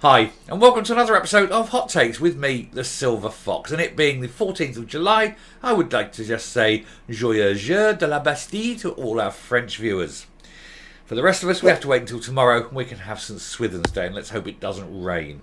Hi, and welcome to another episode of Hot Takes with me, the Silver Fox. And it being the 14th of July, I would like to just say Joyeux Jeu de la Bastille to all our French viewers. For the rest of us, we have to wait until tomorrow and we can have some Swithins Day, and let's hope it doesn't rain.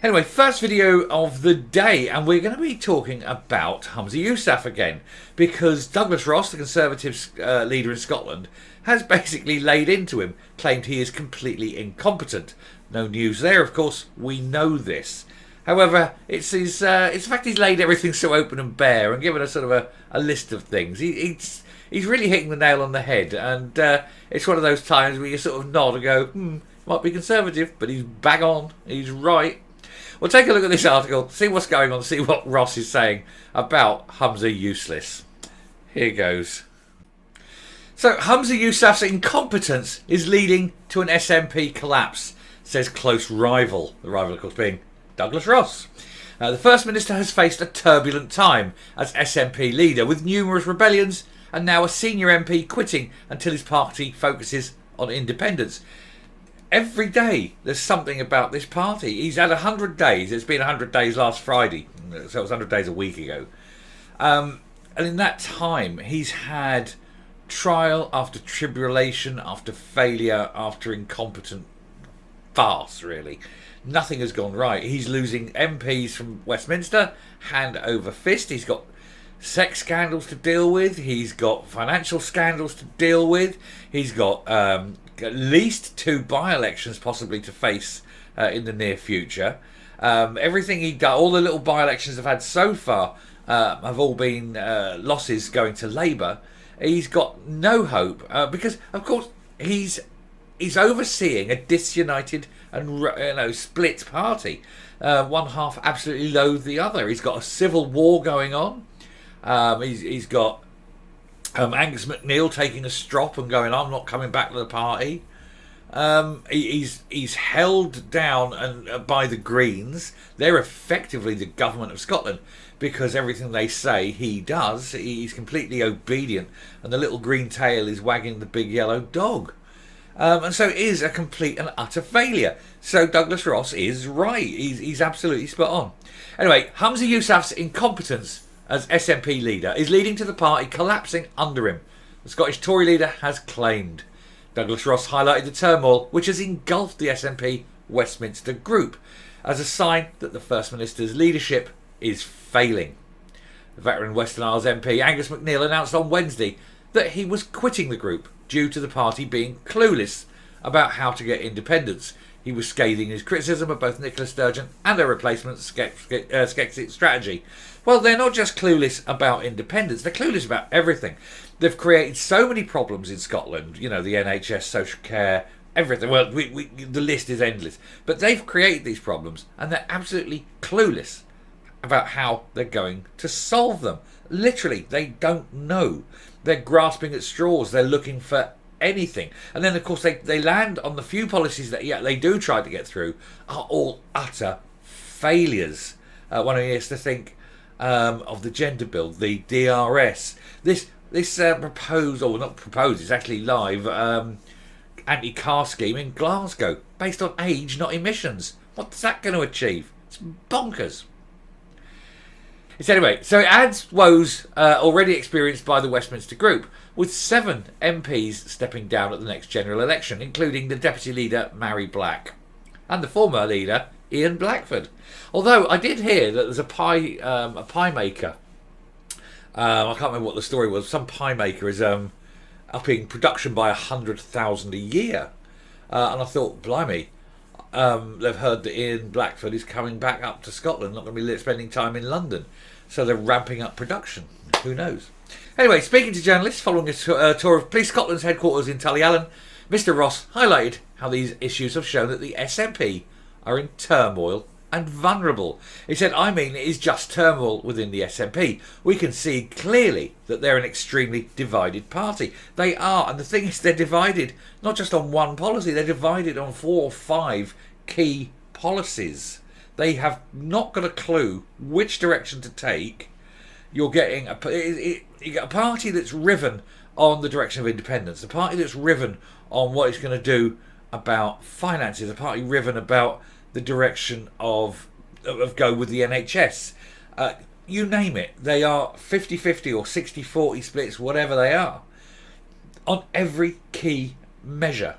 Anyway, first video of the day, and we're going to be talking about Humza Yousaf again, because Douglas Ross, the Conservative leader in Scotland, has basically laid into him, claimed he is completely incompetent. No news there, of course, we know this. However, it's the fact he's laid everything so open and bare and given us sort of a list of things. He's really hitting the nail on the head, and it's one of those times where you sort of nod and go, might be Conservative, but he's bang on, he's right. Well, take a look at this article, see what's going on, see what Ross is saying about Humza Yousaf. Here goes. So, Humza Yousaf's incompetence is leading to an SNP collapse, says close rival. The rival, of course, being Douglas Ross. The First Minister has faced a turbulent time as SNP leader, with numerous rebellions and now a senior MP quitting until his party focuses on independence. Every day there's something about this party. He's had 100 days. It's been 100 days last Friday, so it was 100 days a week ago. And in that time, he's had trial after tribulation, after failure, after incompetent farce, really. Nothing has gone right. He's losing MPs from Westminster hand over fist. He's got sex scandals to deal with. He's got financial scandals to deal with. He's got at least 2 by-elections possibly to face in the near future. Everything he does, all the little by-elections I've had so far have all been losses going to Labour. He's got no hope because, of course, he's overseeing a disunited and split party. One half absolutely loathe the other. He's got a civil war going on. He's got Angus McNeil taking a strop and going, I'm not coming back to the party. He's held down by the Greens. They're effectively the government of Scotland because everything they say he does. He's completely obedient, and the little green tail is wagging the big yellow dog. And so it is a complete and utter failure. So Douglas Ross is right. He's absolutely spot on. Anyway, Humza Yousaf's incompetence as SNP leader is leading to the party collapsing under him. The Scottish Tory leader has claimed. Douglas Ross highlighted the turmoil which has engulfed the SNP Westminster group as a sign that the First Minister's leadership is failing. The veteran Western Isles MP Angus McNeil announced on Wednesday that he was quitting the group due to the party being clueless about how to get independence. He was scathing his criticism of both Nicola Sturgeon and her replacement Skexit strategy. Well, they're not just clueless about independence, they're clueless about everything. They've created so many problems in Scotland, the NHS, social care, everything. Well, the list is endless. But they've created these problems and they're absolutely clueless about how they're going to solve them. Literally, they don't know. They're grasping at straws. They're looking for anything. And then, of course, they land on the few policies that they do try to get through are all utter failures. One of you has to think of the gender bill, the DRS. This proposed, or not proposed, it's actually live, anti-car scheme in Glasgow, based on age, not emissions. What's that going to achieve? It's bonkers. Anyway, so it adds woes already experienced by the Westminster group, with 7 MPs stepping down at the next general election, including the deputy leader Mary Black and the former leader Ian Blackford. Although I did hear that there's a pie maker. I can't remember what the story was. Some pie maker is upping production by 100,000 a year, and I thought, blimey. They've heard that Ian Blackford is coming back up to Scotland, not going to be spending time in London. So they're ramping up production. Who knows? Anyway, speaking to journalists following a tour of Police Scotland's headquarters in Tullyallen, Mr Ross highlighted how these issues have shown that the SNP are in turmoil and vulnerable. He said, it is just turmoil within the SNP. We can see clearly that they're an extremely divided party. They are, and the thing is, they're divided not just on one policy, they're divided on 4 or 5 key policies. They have not got a clue which direction to take. You're getting you get a party that's riven on the direction of independence, a party that's riven on what it's going to do about finances, a party riven about the direction of go with the NHS. You name it, they are 50-50 or 60-40 splits, whatever they are, on every key measure.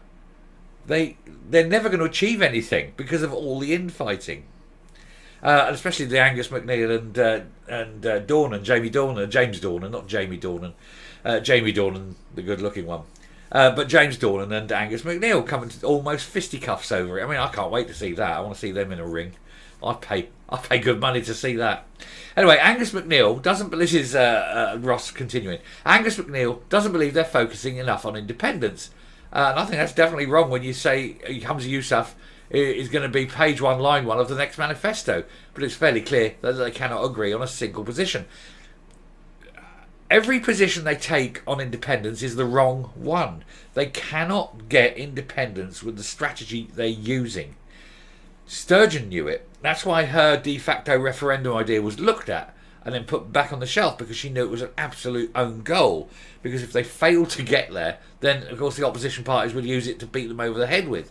They're never going to achieve anything because of all the infighting. And especially the Angus McNeil and Dornan, James Dornan, not Jamie Dornan, Jamie Dornan, the good-looking one, but James Dornan and Angus McNeil coming to almost fisticuffs over it. I mean, I can't wait to see that. I want to see them in a ring. I pay good money to see that. Anyway, Angus McNeil doesn't believe. This is Ross continuing. Angus McNeil doesn't believe they're focusing enough on independence, and I think that's definitely wrong when you say Humza Yousaf is going to be page 1, line 1 of the next manifesto. But it's fairly clear that they cannot agree on a single position. Every position they take on independence is the wrong one. They cannot get independence with the strategy they're using. Sturgeon knew it. That's why her de facto referendum idea was looked at and then put back on the shelf, because she knew it was an absolute own goal. Because if they failed to get there, then of course the opposition parties would use it to beat them over the head with.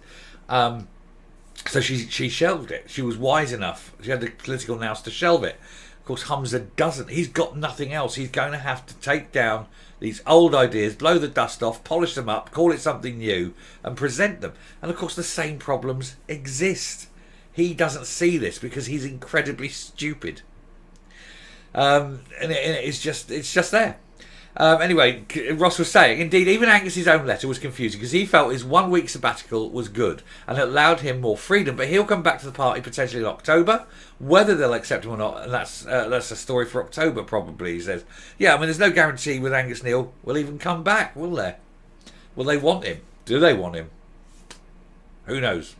So she shelved it. She was wise enough. She had the political nous to shelve it. Of course, Humza doesn't. He's got nothing else. He's going to have to take down these old ideas, blow the dust off, polish them up, call it something new, and present them. And of course, the same problems exist. He doesn't see this because he's incredibly stupid. And it's just there. Anyway, Ross was saying, indeed, even Angus's own letter was confusing because he felt his 1 week sabbatical was good and it allowed him more freedom. But he'll come back to the party potentially in October, whether they'll accept him or not. And that's a story for October, probably. He says, "Yeah, I mean, there's no guarantee with Angus Neil will even come back, will there? Will they want him? Do they want him? Who knows?"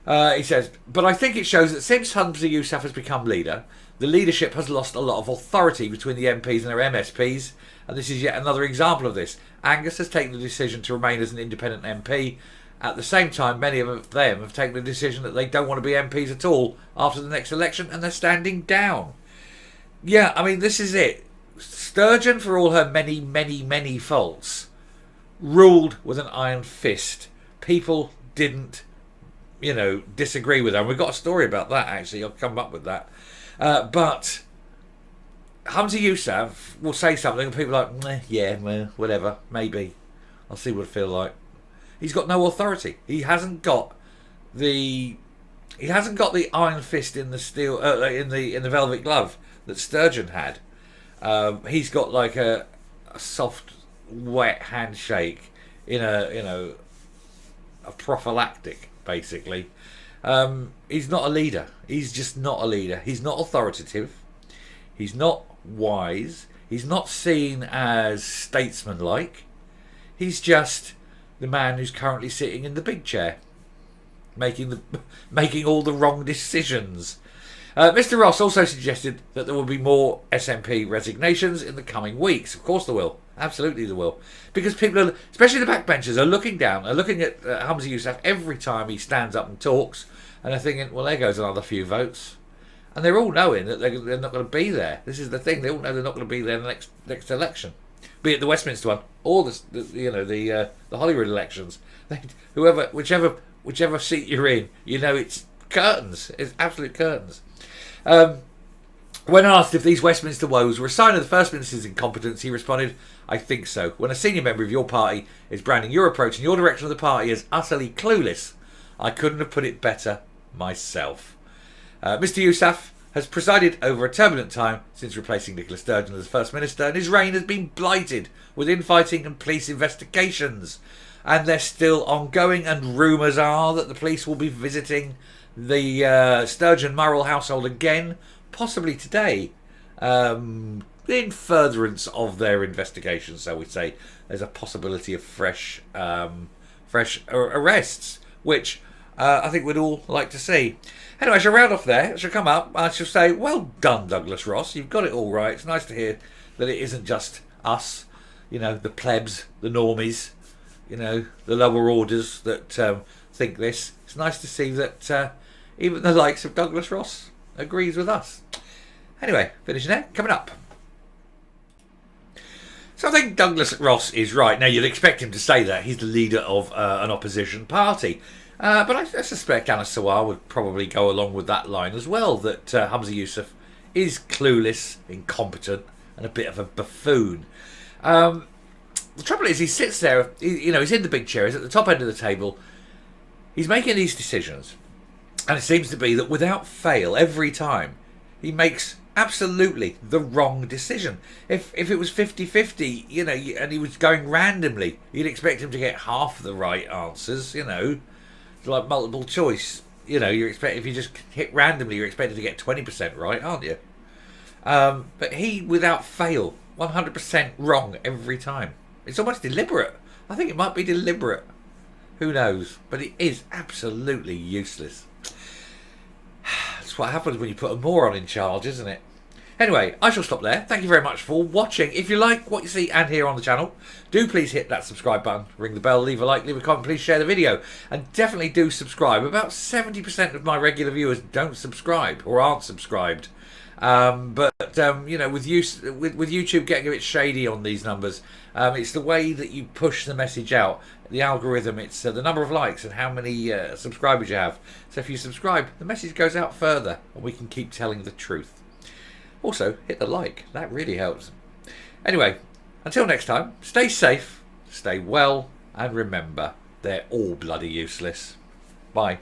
He says, "But I think it shows that since Humza Yousaf has become leader, the leadership has lost a lot of authority between the MPs and their MSPs, and this is yet another example of this. Angus has taken the decision to remain as an independent MP. At the same time, many of them have taken the decision that they don't want to be MPs at all after the next election, and they're standing down." Yeah, I mean, this is it. Sturgeon, for all her many, many, many faults, ruled with an iron fist. People didn't, disagree with her. And we've got a story about that, actually. I'll come up with that. But Humza Yousaf will say something and people are like, yeah, well, whatever, maybe. I'll see what it feels like. He's got no authority. He hasn't got the iron fist in the steel in the velvet glove that Sturgeon had. He's got like a soft, wet handshake in a prophylactic, basically. He's not a leader. He's just not a leader. He's not authoritative. He's not wise. He's not seen as statesmanlike. He's just the man who's currently sitting in the big chair, making all the wrong decisions. Mr. Ross also suggested that there will be more SNP resignations in the coming weeks. Of course there will. Absolutely there will. Because people, especially the backbenchers, are looking at Humza Yousaf every time he stands up and talks, and they're thinking, well, there goes another few votes. And they're all knowing that they're not going to be there. This is the thing. They all know they're not going to be there in the next election. Be it the Westminster one or the Hollywood elections. Whichever seat you're in, it's curtains. It's absolute curtains. When asked if these Westminster woes were a sign of the First Minister's incompetence, he responded, "I think so. When a senior member of your party is branding your approach and your direction of the party as utterly clueless, I couldn't have put it better myself." Mr. Yousaf has presided over a turbulent time since replacing Nicola Sturgeon as First Minister, and his reign has been blighted with infighting and police investigations. And they're still ongoing, and rumours are that the police will be visiting the Sturgeon Murrell household again, possibly today, in furtherance of their investigation. So we say there's a possibility of fresh arrests, which I think we'd all like to see. Anyway, I shall round off there. I shall come up. I shall say, well done, Douglas Ross. You've got it all right. It's nice to hear that it isn't just us, the plebs, the normies, the lower orders that think this. It's nice to see that even the likes of Douglas Ross agrees with us. Anyway, finishing there. Coming up. So I think Douglas Ross is right. Now, you'd expect him to say that. He's the leader of an opposition party. But I suspect Anna Sawar would probably go along with that line as well, that Humza Yousaf is clueless, incompetent, and a bit of a buffoon. The trouble is, he sits there, he's in the big chair, he's at the top end of the table, he's making these decisions, and it seems to be that without fail, every time, he makes absolutely the wrong decision. If it was 50-50, and he was going randomly, you'd expect him to get half the right answers, like multiple choice. If you just hit randomly, you're expected to get 20% right, aren't you? But he, without fail, 100% wrong every time. It's almost deliberate. I think it might be deliberate. Who knows? But it is absolutely useless. That's what happens when you put a moron in charge, isn't it? Anyway, I shall stop there. Thank you very much for watching. If you like what you see and hear on the channel, do please hit that subscribe button, ring the bell, leave a like, leave a comment, please share the video. And definitely do subscribe. About 70% of my regular viewers don't subscribe or aren't subscribed. With YouTube getting a bit shady on these numbers, it's the way that you push the message out. The algorithm, it's the number of likes and how many subscribers you have. So if you subscribe, the message goes out further and we can keep telling the truth. Also, hit the like. That really helps. Anyway, until next time, stay safe, stay well, and remember, they're all bloody useless. Bye.